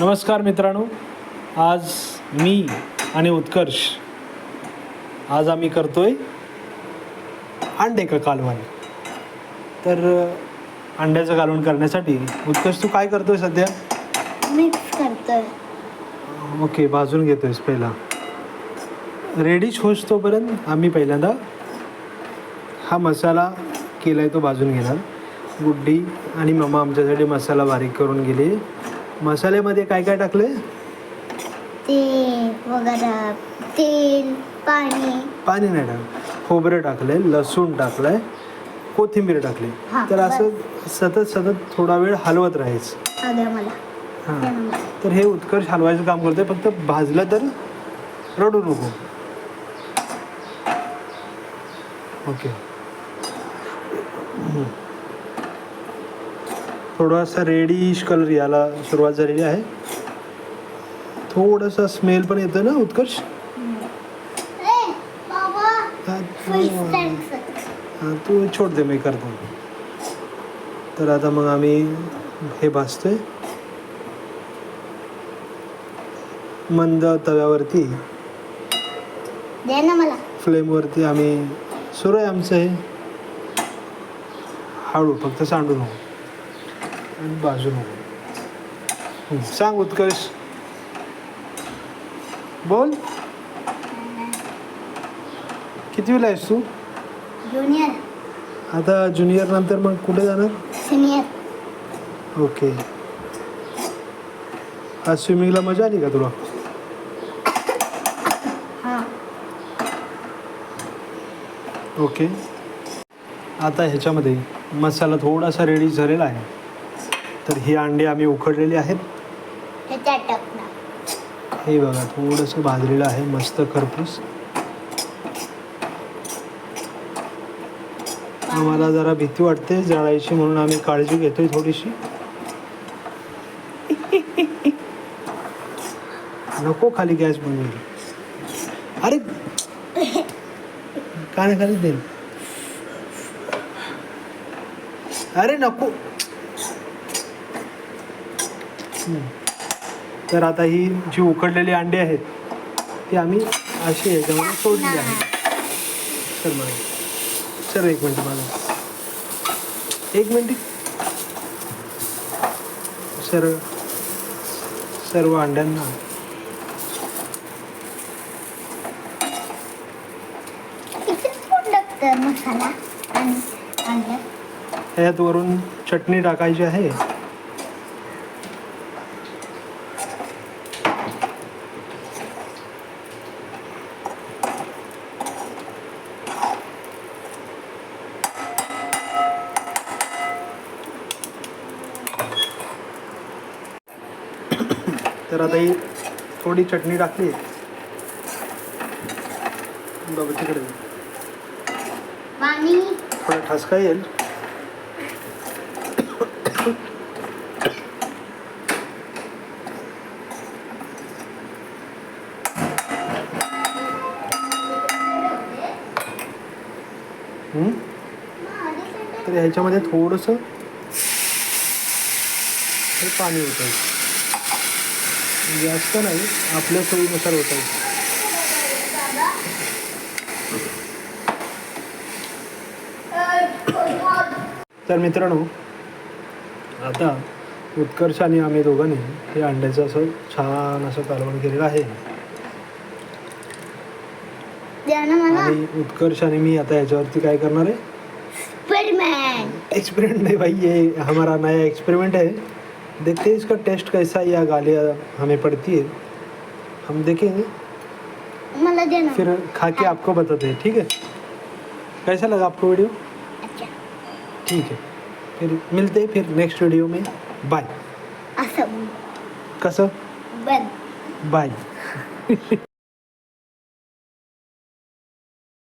नमस्कार मित्रांनो, आज मी आणि उत्कर्ष आज आम्ही करतोय अंडे का कालवण. तर अंड्याचं कालवण करण्यासाठी उत्कर्ष तू काय करतोय सध्या? मिक्स करतोय. ओके, भाजून घेतोयस पहिला. रेडीच होस तोपर्यंत आम्ही पहिल्यांदा हा मसाला केलाय तो भाजून घेणार. गुड्डी आणि मम्मा आमच्यासाठी मसाला बारीक करून गेली. मसाल्यामध्ये काय काय टाकले? तेल वगैरे, तेल, पाणी नाही टाकलं. खोबरं टाकलंय, लसूण टाकलंय, कोथिंबीर टाकली. तर असं सतत थोडा वेळ हलवत राहायचं. हां, तर हे उत्कर्ष हलवायचं काम करतोय. फक्त भाजलं तर रडू नको. ओके, थोडासा रेडिश कलर याला सुरुवात झालेली आहे. थोडासा स्मेल पण येतो ना उत्कर्ष? हां, तू छोड दे, मी करतो. तर आता मग आम्ही हे भाजतोय मंद तव्यावरती. दे ना मला. फ्लेमवरती आम्ही सुरू आहे आमचं हे. हळू, फक्त सांडू नको आणि भाजू नको. सांग उत्कर्ष, बोल. कितवीला आहेस तू? ज्युनियर. आता ज्युनियर नंतर मग कुठे जाणार? सिनियर. ओके. आज स्विमिंगला मजा आली का तुला? हां. ओके. आता ह्याच्यामध्ये मसाला थोडासा रेडी झालेला आहे. तर ही अंडी आम्ही उकडलेली आहेत. ह्याच्यात टाकणार. हे बघा, थोडंसं भाजलेलं आहे मस्त खरपूस. आम्हाला जरा भीती वाटते जळायची, म्हणून आम्ही काळजी घेतोय थोडीशी. नको खाली गॅस बनवून. अरे कानाखाली दे. अरे नको. तर आता ही जी उकडलेली अंडी आहेत ती आम्ही अशी याच्यामध्ये सोडली आहे. सर मला सर एक मिनटं, माझं एक मिनिट. सर्व अंड्यांना मसाला आणि अंडा. ह्यात वरून चटणी टाकायची आहे. तर आता ही थोडी चटणी टाकली. बाबा तिकडे पाणी. थोडा ठसका येईल. तर ह्याच्यामध्ये थोडंसं हे पाणी होतं. जास्त नाही, आपल्या सोयीनुसार होतं. तर मित्रांनो, आता उत्कर्ष आणि आम्ही दोघांनी हे अंड्याचं असं छान असं कालवण केलेलं आहे. आणि उत्कर्ष आणि मी आता याच्यावरती काय करणार आहे? एक्सपेरिमेंट नहीं भाई, ये हमारा नया एक्सपेरिमेंट है. देखते हैं इसका टेस्ट कैसा या गालियाँ हमें पड़ती है, हम देखेंगे. मला दे ना. फिर खा के आपको बताते हैं, ठीक है? कैसा लगा आपको वीडियो? अच्छा. ठीक है, फिर मिलते हैं फिर नेक्स्ट वीडियो में. बाय. असं कसं? बंद. बाय.